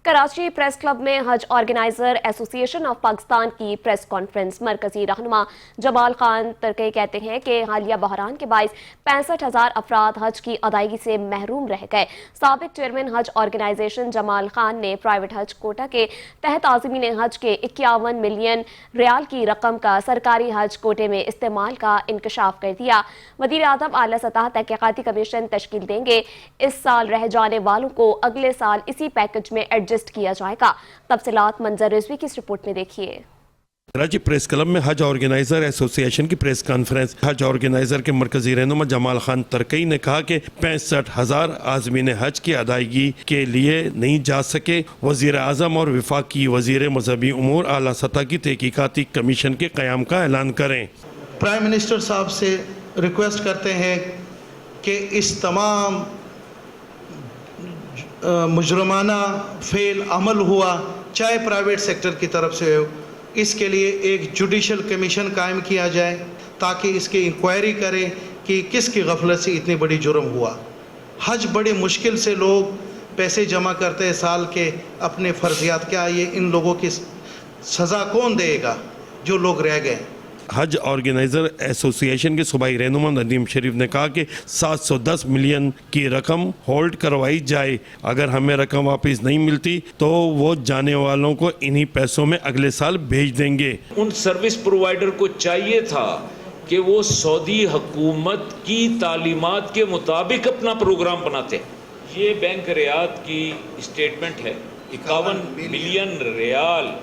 Karachi press club میں حج organiser ایسوسی ایشن آف پاکستان کی پریس کانفرنس۔ مرکزی رہنما جمال خان ترکی کہتے ہیں کہ حالیہ بحران کے باعث 65,000 افراد حج کی ادائیگی سے محروم رہ گئے۔ سابق چیئرمین حج آرگنائزیشن جمال خان نے پرائیویٹ حج کوٹا کے تحت عازمین حج کے 51 ملین ریال کی رقم کا سرکاری حج کوٹے میں استعمال کا انکشاف کر دیا۔ وزیر اعظم اعلیٰ سطح تحقیقاتی کمیشن تشکیل دیں گے۔ اس سال رہ جانے والوں کو اگلے سال اسی پیکج میں ایڈجسٹ کیا جائے گا۔ تفصیلات منظر رضوی کی اس رپورٹ میں دیکھیے۔ کراچی پریس کلب میں حج آرگنائزر ایسوسی ایشن کی پریس کانفرنس۔ حج آرگنائزر کے مرکزی رہنما جمال خان ترکی نے کہا کہ 65,000 عازمین حج کی ادائیگی کے لیے نہیں جا سکے۔ وزیر اعظم اور وفاقی وزیر مذہبی امور اعلیٰ سطح کی تحقیقاتی کمیشن کے قیام کا اعلان کریں۔ پرائم منسٹر صاحب سے ریکویسٹ کرتے ہیں کہ اس تمام مجرمانہ فعل عمل ہوا چاہے پرائیویٹ سیکٹر کی طرف سے ہو، اس کے لیے ایک جوڈیشل کمیشن قائم کیا جائے تاکہ اس کی انکوائری کرے کہ کس کی غفلت سے اتنی بڑی جرم ہوا۔ حج بڑے مشکل سے لوگ پیسے جمع کرتے ہیں سال کے اپنے فرضیات، کیا یہ ان لوگوں کی سزا کون دے گا جو لوگ رہ گئے؟ حج آرگنائزر ایسوسی ایشن کے صوبائی رہنما ندیم شریف نے کہا کہ 710 ملین کی رقم ہولڈ کروائی جائے۔ اگر ہمیں رقم واپس نہیں ملتی تو وہ جانے والوں کو انہی پیسوں میں اگلے سال بھیج دیں گے۔ ان سروس پرووائیڈر کو چاہیے تھا کہ وہ سعودی حکومت کی تعلیمات کے مطابق اپنا پروگرام بناتے۔ یہ بینک ریاض کی اسٹیٹمنٹ ہے، 51 ملین ریال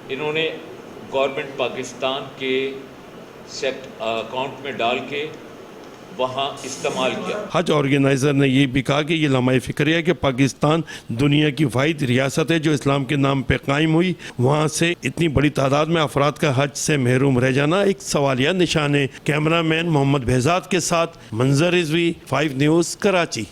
انہوں نے گورنمنٹ پاکستان کے اکاؤنٹ میں ڈال کے وہاں استعمال کیا۔ حج آرگنائزر نے یہ بھی کہا کہ یہ لمحہ فکر ہے کہ پاکستان دنیا کی واحد ریاست ہے جو اسلام کے نام پہ قائم ہوئی، وہاں سے اتنی بڑی تعداد میں افراد کا حج سے محروم رہ جانا ایک سوالیہ نشان ہے۔ کیمرہ مین محمد بہزاد کے ساتھ منظر رضوی، 5 نیوز، کراچی۔